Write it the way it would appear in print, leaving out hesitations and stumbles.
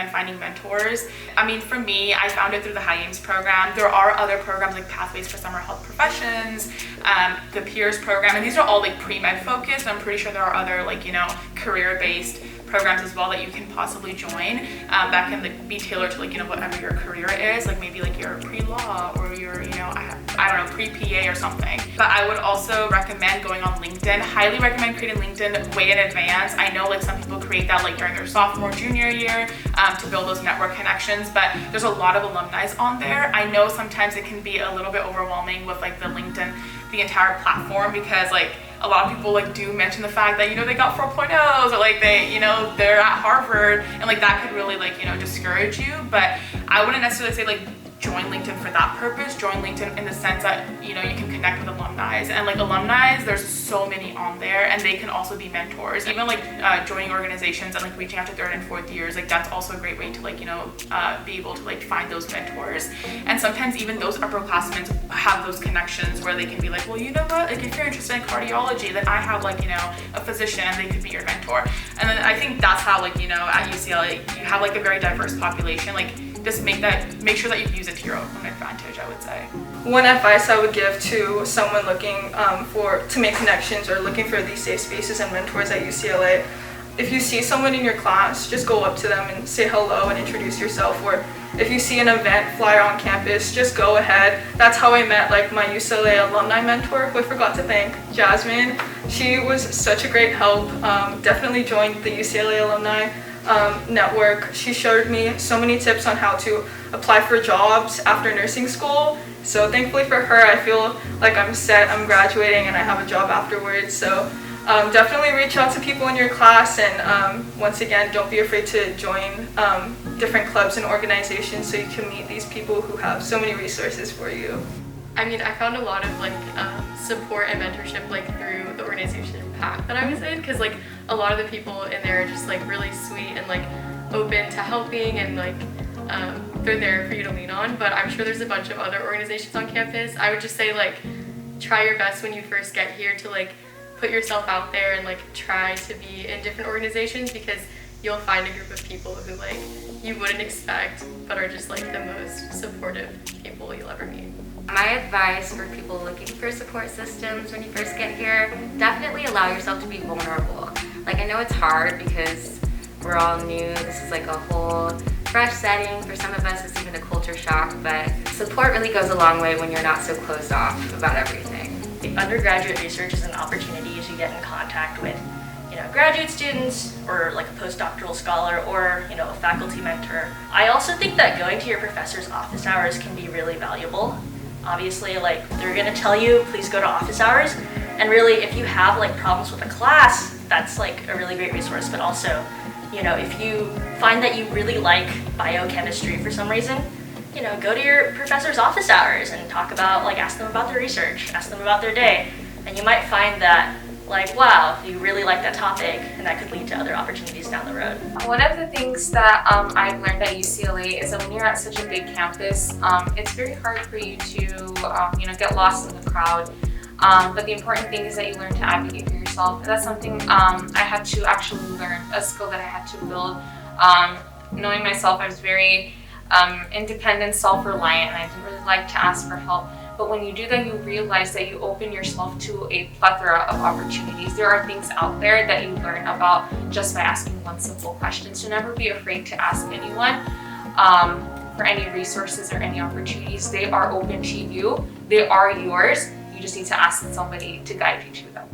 recommend finding mentors. I mean, for me, I found it through the High Aims program. There are other programs like Pathways for Summer Health Professions, the Peers program, and these are all like pre-med focused. I'm pretty sure there are other like, you know, career-based programs as well that you can possibly join that can like be tailored to like, you know, whatever your career is, like maybe like your pre-law or your, you know, I don't know, pre-PA or something. But I would also recommend going on LinkedIn. Highly recommend creating LinkedIn way in advance. I know like some people create that like during their sophomore, junior year to build those network connections, but there's a lot of alumni on there. I know sometimes it can be a little bit overwhelming with like the LinkedIn, the entire platform, because like a lot of people like do mention the fact that, you know, they got 4.0s or like they, you know, they're at Harvard, and like that could really like, you know, discourage you. But I wouldn't necessarily say like join LinkedIn for that purpose. Join LinkedIn in the sense that, you know, you can connect with alumni, and like alumni, there's so many on there, and they can also be mentors. Even like joining organizations and like reaching out to third and fourth years, like that's also a great way to like, you know, be able to like find those mentors. And sometimes even those upperclassmen have those connections where they can be like, well, you know what, like if you're interested in cardiology, then I have like, you know, a physician and they could be your mentor. And then I think that's how like, you know, at UCLA you have like a very diverse population. Like just make sure that you use it to your own advantage, I would say. One advice I would give to someone looking to make connections or looking for these safe spaces and mentors at UCLA, if you see someone in your class, just go up to them and say hello and introduce yourself. Or if you see an event flyer on campus, just go ahead. That's how I met like my UCLA alumni mentor, who I forgot to thank, Jasmine. She was such a great help. Definitely joined the UCLA alumni network. She showed me so many tips on how to apply for jobs after nursing school. So thankfully for her, I feel like I'm set, I'm graduating, and I have a job afterwards. So definitely reach out to people in your class, and once again, don't be afraid to join different clubs and organizations so you can meet these people who have so many resources for you. I mean, I found a lot of like support and mentorship like through the organization PAC that I was in, because like a lot of the people in there are just like really sweet and like open to helping, and like they're there for you to lean on. But I'm sure there's a bunch of other organizations on campus. I would just say like try your best when you first get here to like put yourself out there and like try to be in different organizations, because you'll find a group of people who like you wouldn't expect but are just like the most supportive people you'll ever meet. My advice for people looking for support systems when you first get here, definitely allow yourself to be vulnerable. Like, I know it's hard because we're all new, this is like a whole fresh setting. For some of us it's even a culture shock, but support really goes a long way when you're not so closed off about everything. Undergraduate research is an opportunity to get in contact with, you know, graduate students or like a postdoctoral scholar or, you know, a faculty mentor. I also think that going to your professor's office hours can be really valuable. Obviously, like, they're gonna tell you, please go to office hours. And really, if you have like problems with a class, that's like a really great resource. But also, you know, if you find that you really like biochemistry for some reason, you know, go to your professor's office hours and talk about, like, ask them about their research, ask them about their day. And you might find that, like, wow, you really like that topic, and that could lead to other opportunities down the road. One of the things that I've learned at UCLA is that when you're at such a big campus, it's very hard for you to, you know, get lost in the crowd. But the important thing is that you learn to advocate for yourself. And that's something I had to actually learn, a skill that I had to build. Knowing myself, I was very independent, self-reliant, and I didn't really like to ask for help. But when you do that, you realize that you open yourself to a plethora of opportunities. There are things out there that you learn about just by asking one simple question. So never be afraid to ask anyone for any resources or any opportunities. They are open to you. They are yours. You just need to ask somebody to guide you to them.